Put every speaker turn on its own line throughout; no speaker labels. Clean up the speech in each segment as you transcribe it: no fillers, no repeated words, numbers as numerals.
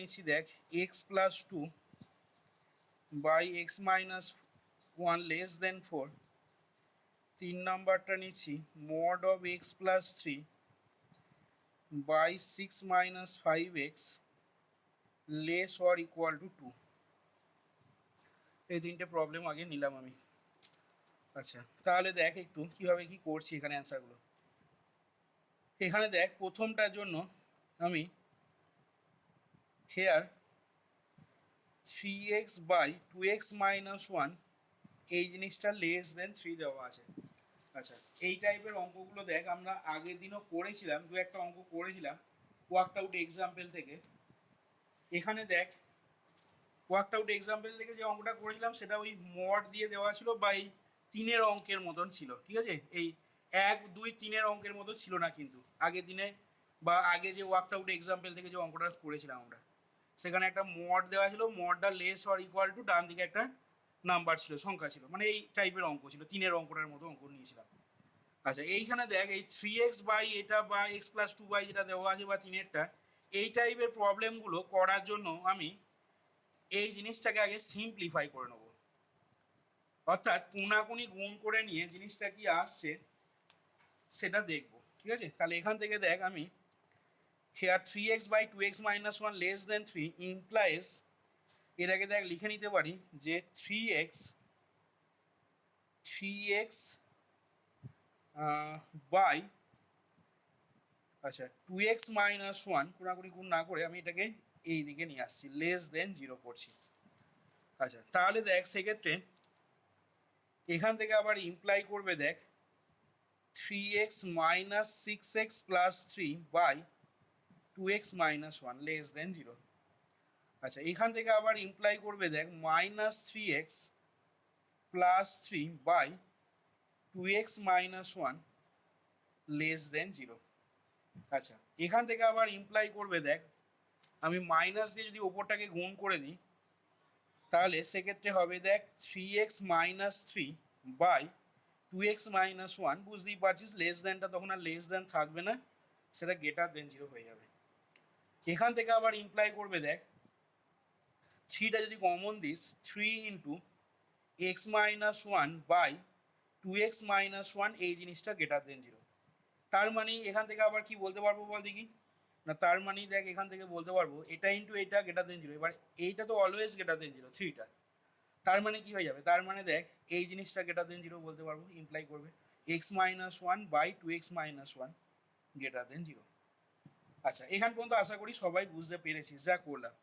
নিচ্ছি দেখ x plus two by x minus one less than four. 3 নাম্বারটা নিচ্ছি mod of x plus three by six minus five x less or equal to two. এই তিনটে problem আগে নিলাম আমি। আচ্ছা তাহলে দেখ একটু কীভাবে কী করছি এখানে অ্যান্সারগুলো। এখানে দেখ প্রথমটার জন্য আমি here three x by two x minus one এই জিনিসটা লেস দেন থ্রি দেওয়া আছে। আচ্ছা এই টাইপের অঙ্কগুলো দেখ আমরা আগের দিনও করেছিলাম, দু একটা অঙ্ক করেছিলাম ওয়ার্কড আউট এক্সাম্পল থেকে। এখানে দেখ ওয়ার্কড আউট এক্সাম্পল থেকে যে অঙ্কটা করেছিলাম সেটা ওই মড দিয়ে দেওয়া ছিল বা এই তিনের অঙ্কের মতন ছিল, ঠিক আছে? এই এক দুই তিনের অঙ্কের মতো ছিল না কিন্তু আগের দিনে বা আগে যে ওয়ার্কড আউট এক্সাম্পল থেকে যে অঙ্কটা করেছিলাম আমরা, সেখানে একটা মড দেওয়া ছিল, মডটা লেস অর ইকুয়াল টু ডান দিকে একটা নাম্বার ছিল, সংখ্যা ছিল, মানে এই টাইপের অঙ্ক ছিল, তিনের অঙ্কটার মতো অঙ্ক নিয়েছিলাম। আচ্ছা এইখানে দেখ এই থ্রি এক্স বাই এটা বা এক্স প্লাস টু বাই যেটা দেওয়া আছে বা তিনেরটা, এই টাইপের প্রবলেমগুলো করার জন্য আমি এই জিনিসটাকে আগে সিম্পলিফাই করে নেব, অর্থাৎ কোনাকুনি গুণ করে নিয়ে জিনিসটা কি আসছে সেটা দেখব, ঠিক আছে? তাহলে এখান থেকে দেখ আমি here three x by two x minus one less than three implies, এর আগে দেখ লিখে নিতে পারি যে থ্রি এক্স বাই আচ্ছা টু এক্স মাইনাস ওয়ান, কোনাকুনি গুণ না করে আমি এটাকে এই দিকে নিয়ে আসছি, লেস দেন জিরো করছি। আচ্ছা তাহলে দেখ সেক্ষেত্রে এখান থেকে আবার ইমপ্লাই করবে দেখ three x minus six x plus three by two x minus one less than zero. আচ্ছা এখান থেকে আবার ইমপ্লাই করবে দেখ minus three x plus three by two x minus one less than zero. আচ্ছা এখান থেকে আবার ইমপ্লাই করবে দেখ আমি মাইনাস দিয়ে যদি ওপরটাকে গুণ করে দিই তাহলে সেক্ষেত্রে হবে দেখ three x minus three by two x minus one, বুঝতেই পারছিস লেস দেনটা তখন আর লেস দেন থাকবে না, সেটা গ্রেটার দেন জিরো হয়ে যাবে। এখান থেকে আবার ইমপ্লাই করবে দেখ থ্রিটা যদি common this three into x minus one by two x minus one এই জিনিসটা গ্রেটার দেন জিরো। তার মানে এখান থেকে আবার কি বলতে পারবো বল দেখি না, তার মানে দেখ এখান থেকে বলতে পারবো এটা ইন্টু এটা গ্রেটার দেন জিরো। এবার এইটা তো অলওয়েজ গ্রেটার দেন জিরো থ্রিটা, তার মানে কি হয়ে যাবে, তার মানে দেখ এই জিনিসটা গ্রেটার দেন জিরো বলতে পারবো, ইমপ্লাই করবে x minus one by two x minus one greater than zero. আচ্ছা এখান পর্যন্ত আশা করি সবাই বুঝতে পেরেছিস যা করলাম।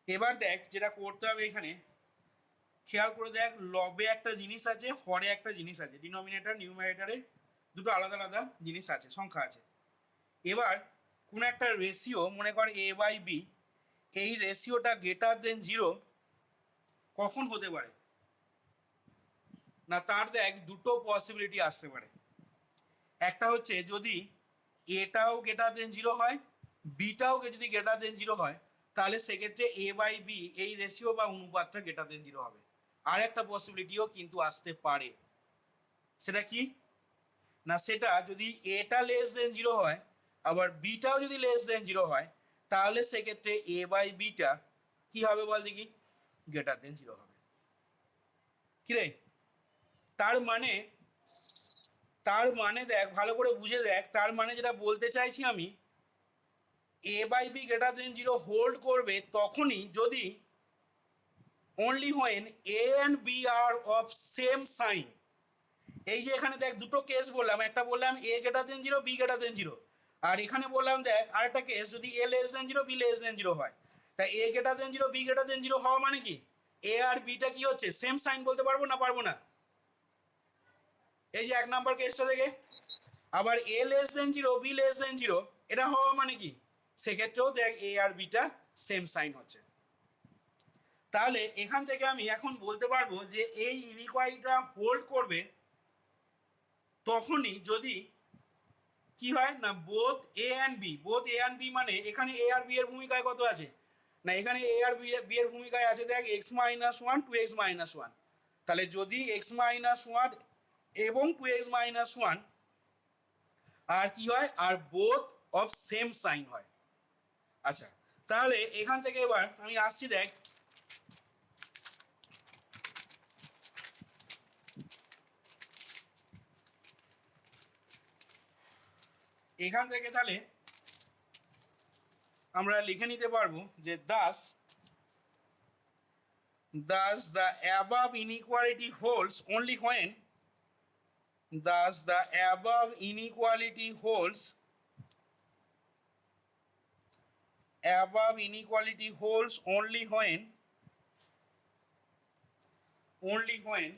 এবার দেখ যেটা করতে হবে এখানে খেয়াল করে দেখ লবে একটা জিনিস আছে, হরে একটা জিনিস আছে, ডিনোমিনেটর নিউমারেটারে দুটো আলাদা আলাদা জিনিস আছে, সংখ্যা আছে। এবার কোনো একটা রেশিও মনে কর এ বাই বি, এই রেশিওটা গ্রেটার দেন জিরো কখন হতে পারে না, তার দেখ দুটো পসিবিলিটি আসতে পারে। একটা হচ্ছে যদি এটাও গ্রেটার দেন জিরো হয়, বিটাও যদি গ্রেটার দেন জিরো হয়, তাহলে সেক্ষেত্রে এ বাই বি এই রেশিও বা অনুপাতটা গ্রেটার দেন জিরো হবে। আর একটা পসিবিলিটিও কিন্তু আসতে পারে, সেটা কি না, সেটা যদি এটা লেস দেন জিরো হয় আবার বিটাও যদি লেস দেন জিরো হয়, তাহলে সেক্ষেত্রে এ বাই বিটা কি হবে বল দেখি, গ্রেটার দেন জিরো হবে। কি রে, তার মানে দেখ ভালো করে বুঝে দেখ, তার মানে যেটা বলতে চাইছি আমি A by B greater than zero hold করবে তখনই যদি only when A and B are of same sign. এই যে এখানে দেখ দুটো কেস বললাম, একটা বললাম A greater than zero B greater than zero, আর এখানে বললাম দেখ আরেকটা কেস যদি A less than zero B less than zero হয়। তাই A greater than zero B greater than zero হওয়া মানে কি এ আর বিটা কি হচ্ছে সেম সাইন বলতে পারবো না, পারবো না? এই যে এক নাম্বার কেসটা থেকে আবার A less than zero B less than zero এটা হওয়া মানে কি সেক্ষেত্রেও দেখ এ আর বিটা সেম সাইন হচ্ছে। তাহলে এখান থেকে আমি এখন বলতে পারবো যে এই ইনইকুয়ালিটিটা হোল্ড করবে তখনই যদি কি হয় না বোথ এ অ্যান্ড বি মানে এখানে এ আর বি এর ভূমিকায় কত আছে না, এখানে এ আর বি এর ভূমিকায় আছে দেখ x minus one two x minus one. তাহলে যদি এক্স মাইনাস ওয়ান এবং টু এক্স মাইনাস ওয়ান আর কি হয় আর বোথ অফ সেম সাইন হয়। আচ্ছা তাহলে এখান থেকে এবার আমি আসছি, দেখ এখান থেকে তাহলে আমরা লিখে নিতে পারবো যে thus the above inequality holds only when thus the above inequality holds only when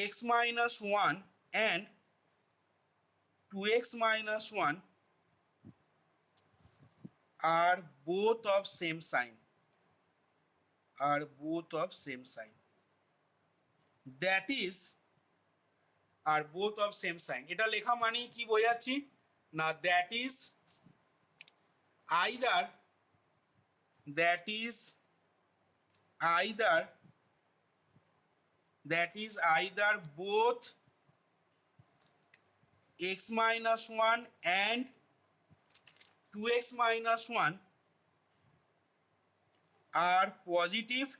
x minus 1 and 2x minus 1 are both of same sign, that is are both of same sign। এটা লেখা মানেই কি বোঝাচ্ছি না, that is either both x minus 1 and 2x minus 1 are positive,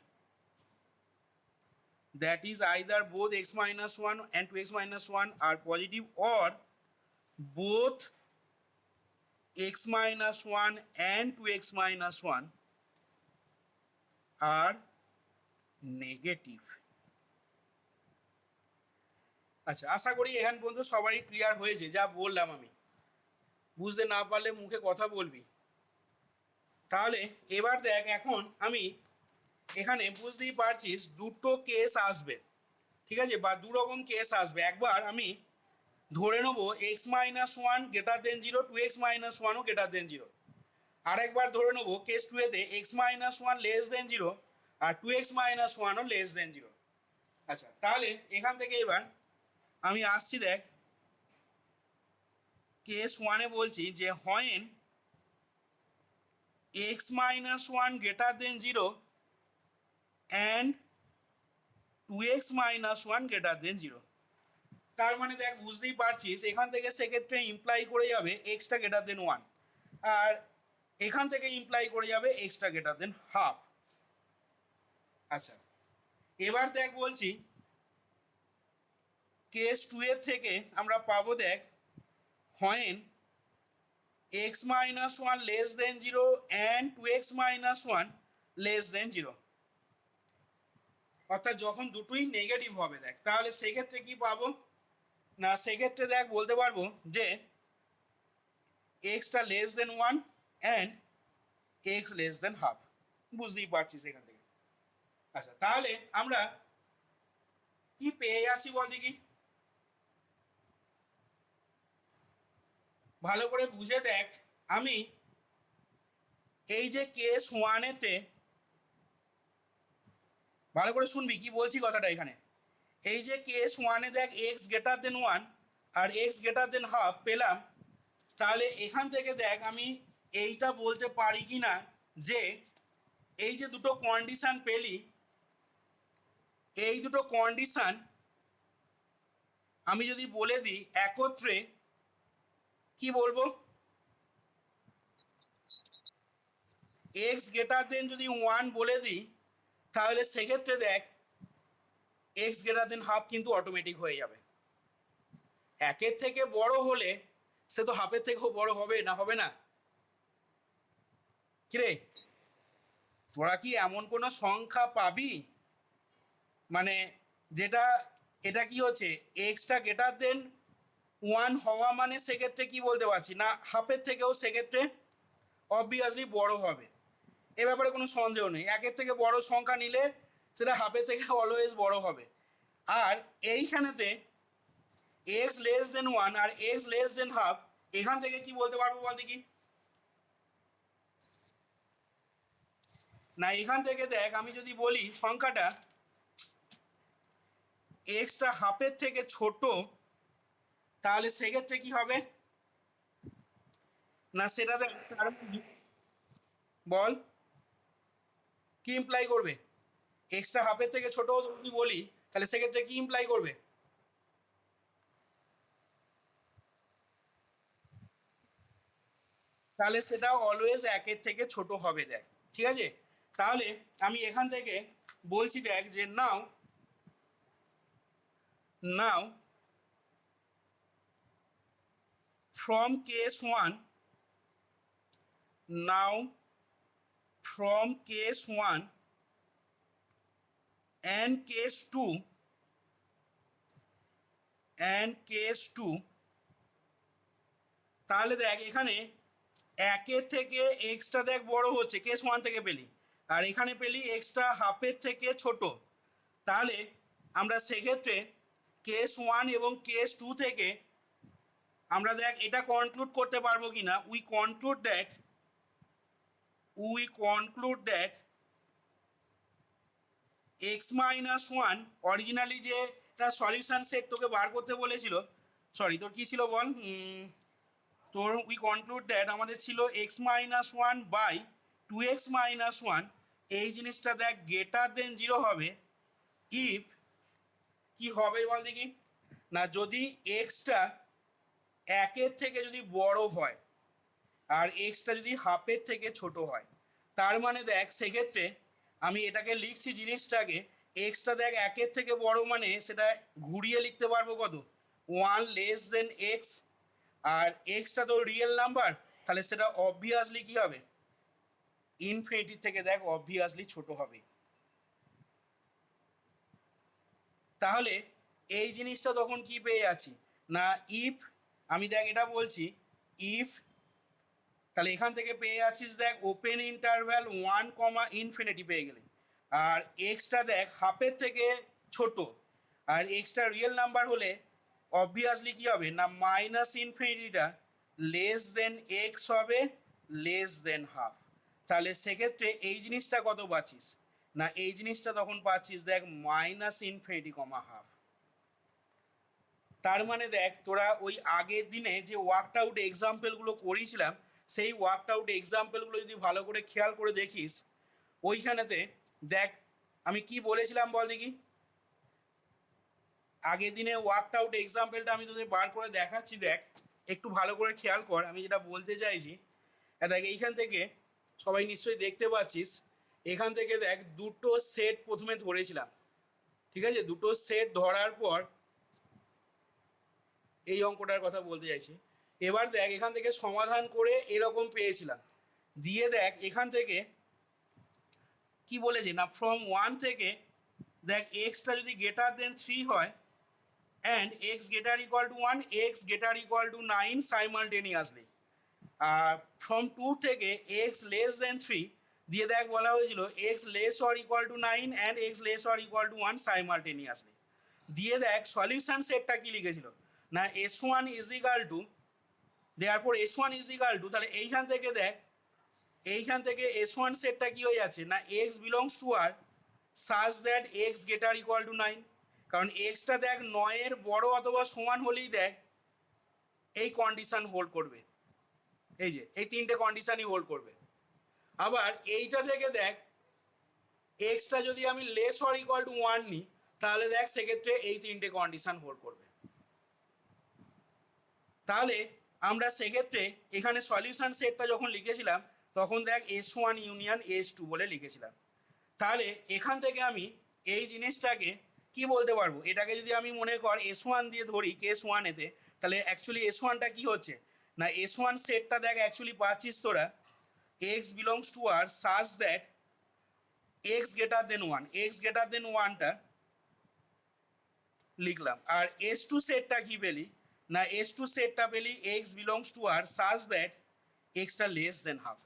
that is either both x minus 1 and 2x minus 1 are positive, or both x minus 1 and 2x minus 1 are negative। আচ্ছা, আশা করি এখান পর্যন্ত সবারই clear হয়েছে যা বললাম আমি। বুঝতে না পারলে মুখে কথা বলবি। তাহলে এবার দেখ, এখন আমি এখানে বুঝতেই পারছিস দুটো কেস আসবে, ঠিক আছে, বা দু রকম কেস আসবে। একবার আমি ধরে নেবো x minus one greater than zero, 2x minus ওয়ানও গ্রেটার দেন জিরো। আরেকবার ধরে নেবো কেস টু এতে x minus one less than zero আর 2x মাইনাস ওয়ানও লেস দেন জিরো। আচ্ছা, তাহলে এখান থেকে এবার আমি আসছি, দেখ কেস ওয়ানে বলছি যে when x minus 1 greater than 0 and 2x minus 1 greater than 0। তার মানে দেখ, বুঝতেই পারছিস এখান থেকে সেক্ষেত্রে ইমপ্লাই করে যাবে এক্সটা গ্রেটার দেন 1, আর এখান থেকে ইমপ্লাই করে যাবে এক্সটা গ্রেটার দেন হাফ। আচ্ছা, এবার দেখ বলছি কেস 2 এর থেকে আমরা পাবো, দেখ when x minus 1 less than 0 and 2x minus 1 less than 0, অর্থাৎ যখন দুটোই নেগেটিভ হবে। দেখ তাহলে সেক্ষেত্রে কি পাবো না, সেক্ষেত্রে দেখ বলতে পারবো যে extra less then 1 and x less than half. বুঝতেই পারছিস এখান থেকে। আচ্ছা, তাহলে আমরা কি পেয়ে যাচ্ছি বল দেখি, ভালো করে বুঝে দেখ। আমি এই যে কেস ওয়ানেতে, ভালো করে শুনবি কি বলছি কথাটা এখানে, এই যে কেস ওয়ানে দেখ এক্স গ্রেটার দেন 1 আর এক্স গ্রেটার দেন হাফ পেলাম। তাহলে এখান থেকে দেখ আমি এইটা বলতে পারি কি না যে এই যে দুটো কন্ডিশন পেলি, এই দুটো কন্ডিশন আমি যদি বলে দিই একত্রে কি বলবো, এক্স গ্রেটার দেন যদি 1 বলে দিই তাহলে সেক্ষেত্রে দেখ এক্স গ্রেটার দেন হাফ কিন্তু অটোমেটিক হয়ে যাবে। একের থেকে বড় হলে সে তো হাফের থেকেও বড় হবে না, হবে না? কিরে, তোরা কি এমন কোনো সংখ্যা পাবি মানে যেটা, এটা কি হচ্ছে এক্সটা গ্রেটার দেন 1 হওয়া মানে সেক্ষেত্রে কি বলতে পারছি না হাফের থেকেও সেক্ষেত্রে অবভিয়াসলি বড় হবে, এ ব্যাপারে কোনো সন্দেহ নেই। একের থেকে বড় সংখ্যা নিলে সেটা হাফের থেকে অলওয়েজ বড় হবে। আর এইখানেতে এক্স লেস দেন 1 আর এক্স লেস দেন হাফ, এখান থেকে কি বলতে পারবো বল দেখি না, এখান থেকে দেখ আমি যদি বলি সংখ্যাটা এক্সটা হাফের থেকে ছোট তাহলে সেক্ষেত্রে কি হবে না, সেটা দেখ বল কি ইমপ্লাই করবে, এক্সটা হাফের থেকে ছোট যদি বলি তাহলে সেক্ষেত্রে কি ইমপ্লাই করবে, তাহলে সেটা অলওয়েজ একের থেকে ছোট হবে দেখ, ঠিক আছে? তাহলে আমি এখান থেকে বলছি দেখ যে নাও from case 1 now from case 1 and case 2 তাহলে দেখ এখানে একের থেকে এক্সটা দেখ বড় হচ্ছে, কেস 1 থেকে পেলি, আর এখানে পেলি এক্সটা হাফের থেকে ছোট। তাহলে আমরা সেক্ষেত্রে কেস 1 এবং কেস 2 থেকে আমরা দেখ এটা কনক্লুড করতে পারবো কিনা, we conclude that x minus 1 originally যে একটা সলিউশন সেট তোকে বার করতে বলেছিল, সরি তোর কি ছিল বল, তোর উই কনক্লুড দ্যাট আমাদের ছিল x minus 1 by 2x minus 1, এই জিনিসটা দেখ গ্রেটার দেন 0 হবে ইফ কি হবে বল দেখি না, যদি এক্সটা একের থেকে যদি বড় হয় আর এক্সটা যদি হাফের থেকে ছোট হয়। তার মানে দেখ সেক্ষেত্রে আমি এটাকে লিখছি জিনিসটাকে, এক্সটা দেখ একের থেকে বড় মানে সেটা ঘুরিয়ে লিখতে পারবো কত, 1 লেস দেন এক্স, আর এক্সটা তো রিয়েল নাম্বার, তাহলে সেটা অবভিয়াসলি কি হবে, ইনফিনিটির থেকে দেখ অবভিয়াসলি ছোট হবে। তাহলে এই জিনিসটা তখন কি পেয়ে যাচ্ছি না, ইফ আমি দেখ এটা বলছি ইফ, তাহলে এখান থেকে পেয়ে যাচ্ছিস দেখ ওপেন ইন্টারভ্যাল 1 কমা ইনফিনিটি পেয়ে গেলি, আর এক্সটা দেখ হাফের থেকে ছোট, আর এক্সটা রিয়েল নাম্বার হলে অবভিয়াসলি কি হবে না, মাইনাস ইনফিনিটিটা লেস দেন এক্স হবে লেস দেন হাফ। তাহলে সেক্ষেত্রে এই জিনিসটা কত পাচ্ছিস না, এই জিনিসটা তখন পাচ্ছিস দেখ মাইনাস ইনফিনিটি কমা হাফ। তার মানে দেখ তোরা ওই আগের দিনে যে ওয়ার্কড আউট এক্সাম্পলগুলো করেছিলাম, সেই ওয়ার্কড আউট এক্সাম্পলগুলো যদি ভালো করে খেয়াল করে দেখিস, ওইখানেতে দেখ আমি কি বলেছিলাম বল দেখি, আগের দিনে ওয়ার্কড আউট এক্সাম্পলটা আমি তোদের বার করে দেখাচ্ছি, দেখ একটু ভালো করে খেয়াল কর আমি যেটা বলতে চাইছি। দেখ এইখান থেকে সবাই নিশ্চয়ই দেখতে পাচ্ছিস, এখান থেকে দেখ দুটো সেট প্রথমে ধরেছিলাম, ঠিক আছে? দুটো সেট ধরার পর এই অঙ্কটার কথা বলতে চাইছি। এবার দেখ এখান থেকে সমাধান করে এরকম পেয়েছিলাম, দিয়ে দেখ এখান থেকে কি বলেছে না, ফ্রম 1 থেকে দেখ এক্সটা যদি গ্রেটার দেন 3 হয় and x greater equal to 1, x greater equal to 9 simultaneously, are from 2 থেকে এক্স লেস দেন 3 দিয়ে দেখ বলা হয়েছিল x less or equal to 9 and x less or equal to 1 simultaneously. দিয়ে দেখ সলিউশন সেটটা কি লিখেছিল না, S1 ইজ ইকাল টু, দেয়ারপর S1 ইজ ইকাল টু, তাহলে এইখান থেকে দেখ এইখান থেকে S1 সেটটা কি হয়ে যাচ্ছে না, x belongs to R such that x greater equal to 9, কারণ এক্সটা দেখ 9-এর বড় অথবা সমান হলেই দেখ এই কন্ডিশন হোল্ড করবে, এই যে এই তিনটে কন্ডিশনই হোল্ড করবে। আবার এইটা থেকে দেখ এক্সটা যদি আমি লেস অর ইকুয়াল টু 1 নিই, তাহলে দেখ সেক্ষেত্রে এই তিনটে কন্ডিশন হোল্ড করবে। তাহলে আমরা সেক্ষেত্রে এখানে সলিউশন সেটটা যখন লিখেছিলাম তখন দেখ S1 ইউনিয়ন S2 বলে লিখেছিলাম। তাহলে এখান থেকে আমি এই জিনিসটাকে কি বলতে পারবো, এটাকে যদি আমি মনে কর S1 দিয়ে ধরি কেস 1 এতে, তাহলে অ্যাকচুয়ালি S1টা কি হচ্ছে না, S1 সেটটা দেখ অ্যাকচুয়ালি পাচ্ছিস তোরা x belongs to R such that x greater than 1, x greater than 1টা লিখলাম, আর S2 সেটটা কি পেলি না, S2 সেটটা পেলি x belongs to R such that এক্সটা লেস দেন হাফ।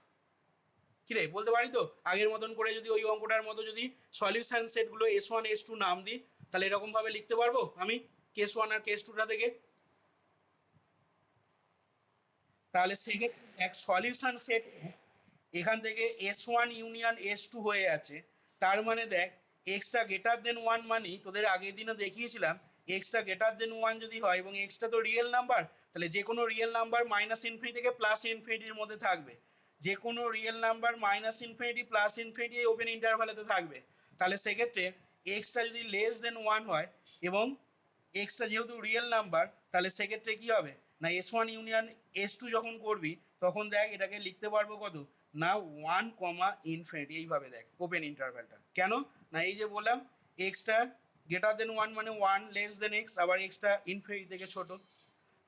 কি রে বলতে পারি তো, আগের মতন করে যদি ওই অঙ্কটার মতো যদি সলিউশন সেটগুলো S1 S2 নাম দিই, তাহলে এরকমভাবে লিখতে পারবো আমি কেস 1 আর কেস 2টা থেকে। তাহলে সেক্ষেত্রে এক সলিউশন সেট এখান থেকে S1 ইউনিয়ন S2 হয়ে আছে, তার মানে দেখ এক্সটা গ্রেটার দেন 1 মানেই তোদের আগের দিনও দেখিয়েছিলাম এক্সটা গ্রেটার দেন 1 যদি হয় এবং এক্সটা তো রিয়েল নাম্বার, তাহলে যে কোনো রিয়েল নাম্বার মাইনাস ইনফিনিটি থেকে প্লাস ইনফিনিটির মধ্যে থাকবে, যে কোনো real number minus infinity plus infinity open ইন্টারভ্যালেতে থাকবে। তাহলে সেক্ষেত্রে এক্সটা যদি লেস দেন 1 হয় এবং এক্সটা যেহেতু রিয়েল নাম্বার, তাহলে সেক্ষেত্রে কি হবে না S one union S two যখন করবি তখন দেখ এটাকে লিখতে পারবো কত না ওয়ান কমা ইনফিনিটি, এইভাবে দেখ ওপেন ইন্টারভ্যালটা কেন না এই যে বললাম এক্সটা গ্রেটার দেন ওয়ান মানে ওয়ান লেস দেন এক্স, আবার এক্সটা ইনফিনিটি থেকে ছোট,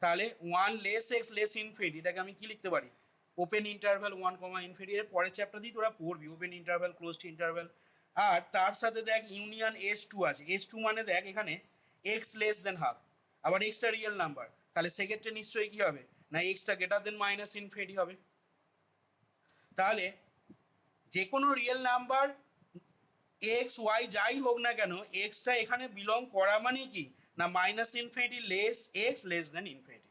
তাহলে one less x less infinity এটাকে আমি কি লিখতে পারি open interval one comma infinity. এর পরের চ্যাপ্টার দিয়ে তোরা পড়বি ওপেন ইন্টারভ্যাল ক্লোজড ইন্টারভ্যাল। আর তার সাথে দেখ ইউনিয়ন এস টু আছে, এস টু মানে দেখ এখানে এক্স লেস দেন হাফ, আবার এক্সটা রিয়েল নাম্বার, তাহলে সেক্ষেত্রে নিশ্চয়ই কি হবে না extra greater than minus infinity হবে। তাহলে যে কোনো রিয়েল নাম্বার এক্স ওয়াই যাই হোক না কেন এক্সটা এখানে বিলং করা মানে কি না minus infinity less x less than infinity,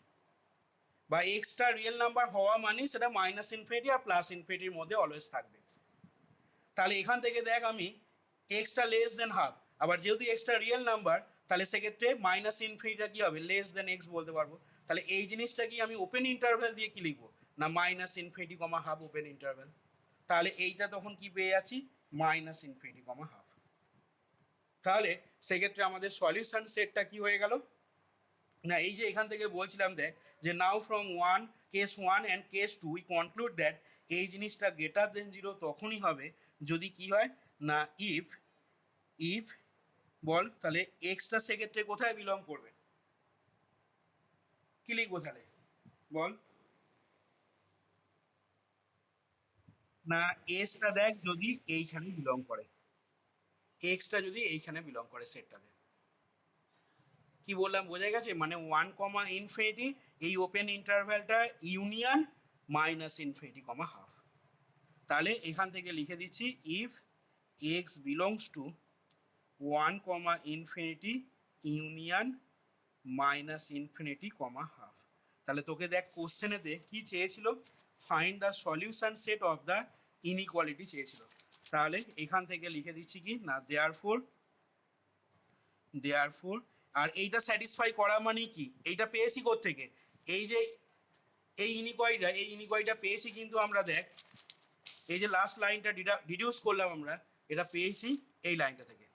বা এক্সটা রিয়েল নাম্বার হওয়া মানে সেটা মাইনাস ইনফিনিটি আর প্লাস ইনফিনিটির মধ্যে অলওয়েজ থাকবে। তাহলে এখান থেকে দেখ আমি এক্সটা লেস দেন হাফ, আবার যেহেতু এক্সটা রিয়েল নাম্বার তাহলে সেক্ষেত্রে মাইনাস ইনফিনিটিটা কি হবে লেস দেন এক্স বলতে পারবো। তাহলে এই জিনিসটা কি আমি ওপেন ইন্টারভ্যাল দিয়ে কি লিখবো না minus infinity comma half open interval, তাহলে এইটা তখন কি পেয়ে যাচ্ছি মাইনাস ইনফিনিটি কমা হাফ। তাহলে সেক্ষেত্রে আমাদের সলিউশন সেটটা কি হয়ে গেল না এই যে এখান থেকে বলছিলাম দেখ যে now from one case one and case two we conclude that এই জিনিসটা গ্রেটার দেন জিরো তখনই হবে যদি কি হয় না ইফ ইফ বল তাহলে এক্সটা সেক্ষেত্রে কোথায় বিলং করবে কি লিখবো তাহলে বল না এসটা দেখ যদি এইখানে বিলং করে, এক্সটা যদি এইখানে বিলং করে সেটটাতে, কি বললাম বোঝা গেছে মানে ওয়ান কমা ইনফিনিটি এই ওপেন ইন্টারভ্যালটা union minus infinity comma half. তাহলে এখান থেকে লিখে দিচ্ছি if x belongs to one comma infinity union minus infinity comma half. তাহলে তোকে দেখ কোশ্চেনেতে কি চেয়েছিল find the solution set of the inequality চেয়েছিল, তাহলে এখান থেকে লিখে দিচ্ছি কি না দেয়ারফোর আর এইটা স্যাটিসফাই করা মানে কি এইটা পেয়েছি কোত্থেকে এই যে এই ইনইকুয়ালিটিটা পেয়েছি কিন্তু আমরা দেখ এই যে লাস্ট লাইনটা ডিডিউস করলাম আমরা এটা পেয়েছি এই লাইনটা থেকে,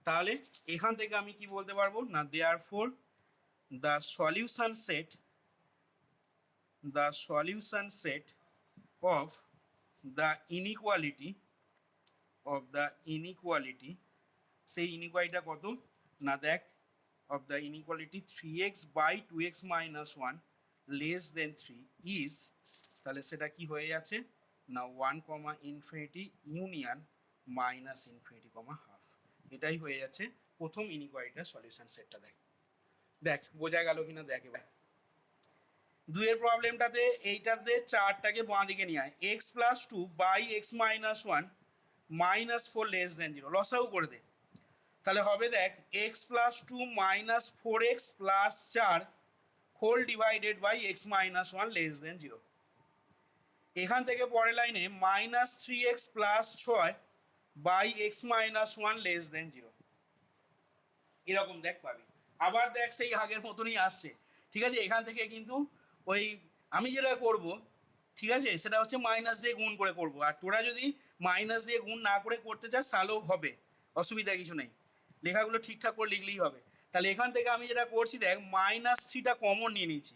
তাহলে এখান থেকে আমি কি বলতে পারবো না therefore the solution set of the inequality সেই ইনইকুয়ালিটিটা কত না দেখ of the inequality 3x by 2x minus 1 less than 3 is তাহলে সেটা কি হয়ে যাচ্ছে না 1 comma infinity union minus infinity comma half, এটাই হয়ে যাচ্ছে প্রথম ইনইকুয়ালিটির সলিউশন সেটটা। দেখ দেখ বোঝা গেল কিনা দেখ এবার দুইয়ের প্রবলেমটাতে এইটাতে চারটাকে বাঁ দিকে নিয়ে আয় x plus two by x minus one minus four less than zero লসাও করে দে, তাহলে হবে দেখ x plus two minus four x plus চার whole divided by x minus one less than zero. এখান থেকে পরের লাইনে মাইনাস থ্রি এক্স প্লাস ছয় by x minus one less than zero, এরকম দেখ পাবি। আবার দেখ সেই আগের মতনই আসছে, ঠিক আছে এখান থেকে কিন্তু ওই আমি যেটা করব ঠিক আছে সেটা হচ্ছে মাইনাস দিয়ে গুণ করে করব, আর তোরা যদি মাইনাস দিয়ে গুণ না করে করতে চাস তাহলেও হবে, অসুবিধা কিছু নেই, লেখাগুলো ঠিকঠাক করে লিখলেই হবে। তাহলে এখান থেকে আমি যেটা করছি দেখ মাইনাস থ্রিটা কমন নিয়ে নিচ্ছি,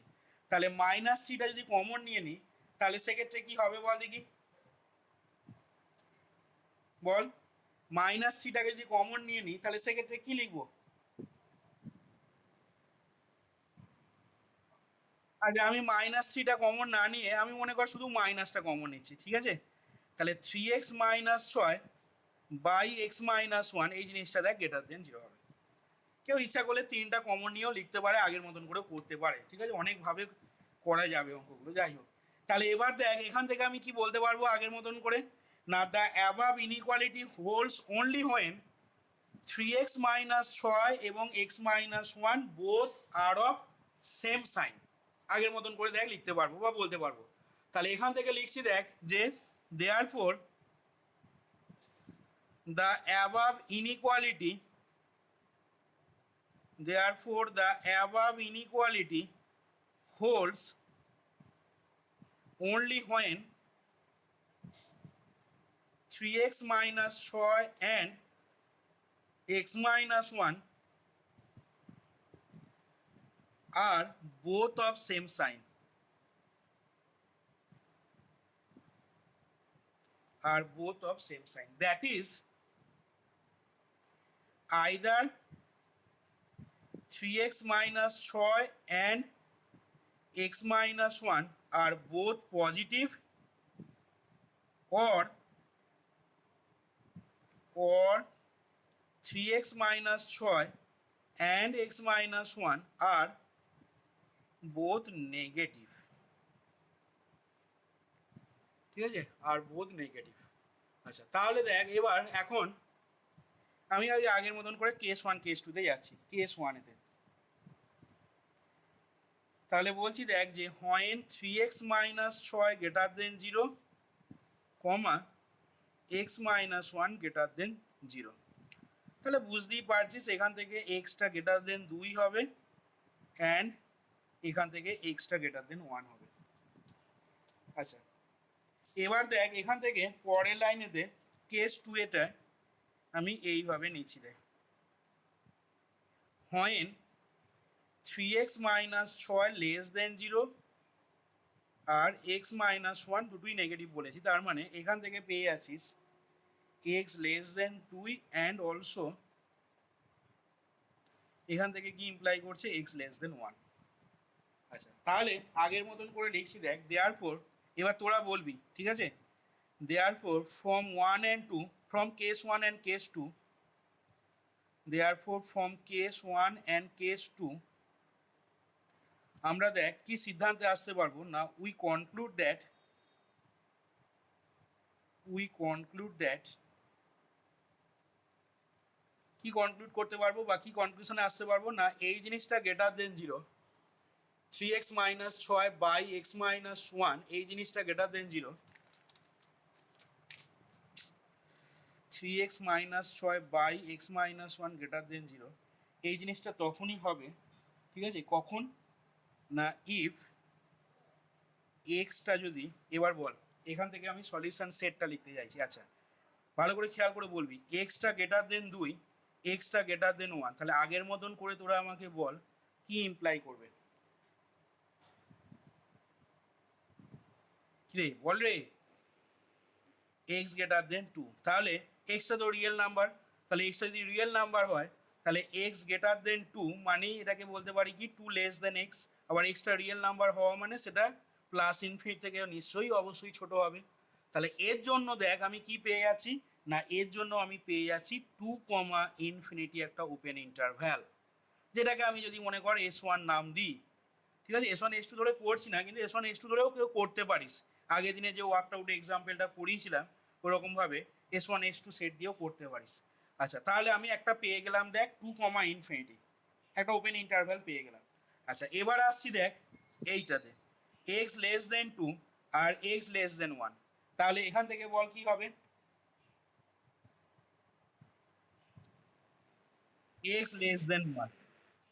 তাহলে মাইনাস থ্রিটা যদি কমন নিয়ে নিই তাহলে সেক্ষেত্রে কি হবে বল দেখি বল মাইনাস থ্রিটাকে যদি কমন নিয়ে নিই তাহলে সেক্ষেত্রে কি লিখবো আচ্ছা আমি মাইনাস থ্রিটা কমন না নিয়ে আমি মনে কর শুধু মাইনাসটা কমন নিচ্ছি, ঠিক আছে তাহলে থ্রি এক্স মাইনাস ছয় বাই এক্স মাইনাস ওয়ান এই জিনিসটা দেখ গ্রেটার দেন জিরো হবে। কেউ ইচ্ছা করলে তিনটা কমন নিয়েও লিখতে পারে আগের মতন করেও করতে পারে, ঠিক আছে অনেকভাবে করা যাবে অঙ্কগুলো যাই হোক। তাহলে এবার দেখ এখান থেকে আমি কি বলতে পারবো আগের মতন করে না the above inequality holds only when three x minus ছয় এবং x minus one both are of same sign, আগের মতন করে দেখ লিখতে পারবো বা বলতে পারবো। তাহলে এখান থেকে লিখছি দেখ যে therefore the above inequality holds only when 3x minus 6 and x minus 1 are both of same sign, are both of same sign, that is either 3x minus 6 and x minus 1 are both positive, or 3x minus 6 and x minus 1 are both negative, ঠিক আছে, আর both negative. আচ্ছা তাহলে দেখ এবার এখন আমি আজ আগের মতন করে কেস 1 কেস 2 তে যাচ্ছি। কেস 1 এতে তাহলে বলছি দেখ যে when 3x minus 6 greater than 0, comma x minus 1 greater than 0, তাহলে বুঝতেই পারছিস এখান থেকে এক্সটা গ্রেটার দেন 2 হবে অ্যান্ড এখান থেকে এক্সটা গ্রেটার দেন 1 হবে। আচ্ছা এবার দেখ এখান থেকে পরের লাইনেতে কেস 2 এটা আমি এইভাবে নিচ্ছি, দেখ when 3x minus 6 less than 0 are x minus 1 দুটোই নেগেটিভ বলেছি, তার মানে এখান থেকে পেয়ে আছিস x less than 2 and also এখান থেকে কি ইমপ্লাই করছে x লেস দেন 1। আচ্ছা তাহলে আগের মতন করে লিখছি দেখ, দেয়ারফর এবার তোরা বলবি, ঠিক আছে, therefore from 1 and 2, from case 1 and case 2, therefore from case 1 and case 2 আমরা দেখ কি সিদ্ধান্তে আসতে পারবো না, উই কনক্লুড দ্যাট কি কনক্লুড করতে পারবো বা কি কনক্লুশনে আসতে পারবো না, এই জিনিসটা greater than 0, 3x minus 6 by x minus 1 এই জিনিসটা greater than 0, 3x minus 6 by x minus 1 greater than 0, এই জিনিসটা তখনই হবে, ঠিক আছে, কখন না ইফ এক্সটা যদি, এবার বল এখান থেকে আমি সলিউশন সেটটা লিখতে চাইছি। আচ্ছা ভালো করে খেয়াল করে বলবি, extra greater than 2, extra greater than 1, তাহলে আগের মতন করে তোরা আমাকে বল কি ইমপ্লাই করবে, কিরে বল রে, এক্স গ্রেটার দেন 2, তাহলে এক্সটা তো রিয়েল নাম্বার, তাহলে এক্সটা যদি রিয়েল নাম্বার হয় তাহলে এক্স গ্রেটার দেন 2 মানে এটাকে বলতে পারি কি 2 লেস দেন এক্স, আবার এক্সটা রিয়েল নাম্বার হওয়া মানে সেটা প্লাস ইনফিনিটি থেকে নিশ্চয়ই অবশ্যই ছোট হবে। তাহলে এর জন্য দেখ আমি কি পেয়ে যাচ্ছি না, এর জন্য আমি পেয়ে যাচ্ছি 2 কমা ইনফিনিটি একটা ওপেন ইন্টারভ্যাল, যেটাকে আমি যদি মনে কর S1 নাম দিই, ঠিক আছে, S1 S2 ধরে করছি না, কিন্তু S1 S2 ধরেও কেউ করতে পারিস, আগের দিনে যে ওয়ার্কড আউট এক্সাম্পলটা করিয়েছিলাম ওরকমভাবে S1 S2 সেট দিয়েও করতে পারিস। আচ্ছা তাহলে আমি একটা পেয়ে গেলাম দেখ 2 কমা ইনফিনিটি, একটা ওপেন ইন্টারভ্যাল পেয়ে গেলাম। আচ্ছা এবার আসছি দেখ এইটাতে x লেস দেন 2 আর x লেস দেন 1, তাহলে এখান থেকে বল কি হবে, x লেস দেন 1,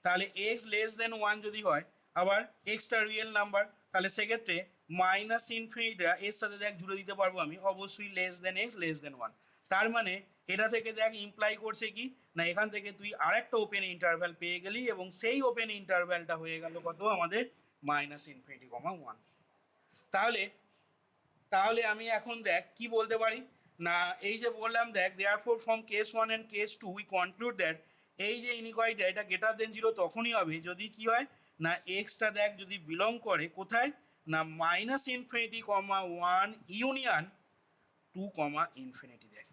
তাহলে x লেস দেন 1 যদি হয় আবার এক্সটা রিয়েল নাম্বার, তাহলে সেক্ষেত্রে মাইনাস ইনফিনিটিটা এর সাথে দেখ জুড়ে দিতে পারবো আমি, অবশ্যই less than x less than 1, তার মানে এটা থেকে দেখ ইমপ্লাই করছে কি না এখান থেকে তুই আরেকটা ওপেন ইন্টারভ্যাল পেয়ে গেলি এবং সেই ওপেন ইন্টারভ্যালটা হয়ে গেল কত আমাদের মাইনাস ইনফিনিটি কমা 1। তাহলে তাহলে আমি এখন দেখ কি বলতে পারি না, এই যে বললাম দেখ therefore from case 1 and case 2 we conclude that এই যে ইনইকুয়ালিটি এটা গ্রেটার দেন 0 তখনই হবে যদি কি হয় না এক্সটা দেখ যদি বিলং করে কোথায় না মাইনাস ইনফিনিটি কমা 1 ইউনিয়ন 2 কমা ইনফিনিটি দেখ।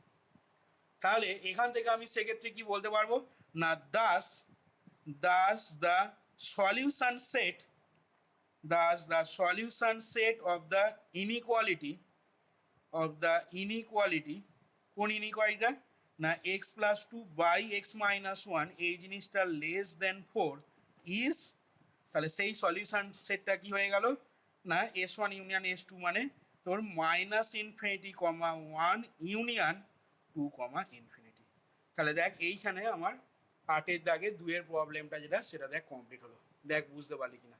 তাহলে এখান থেকে আমি সেক্ষেত্রে কি বলতে পারবো না thus thus the solution set of the inequality কোন ইনইকুয়ালিটিটা না x plus 2 by x minus 1 এই জিনিসটা লেস দেন 4 ইজ, তাহলে সেই সলিউশন সেটটা কি হয়ে গেল না S1 ইউনিয়ন S2 মানে তোর মাইনাস ইনফিনিটি কমা 1 ইউনিয়ন 2 কমা ইনফিনিটি। তাহলে দেখ এইখানে আমার 8 এর দাগে 2 এর প্রবলেমটা যেটা সেটা দেখ কমপ্লিট হলো, দেখ বুঝতে পারলি কিনা।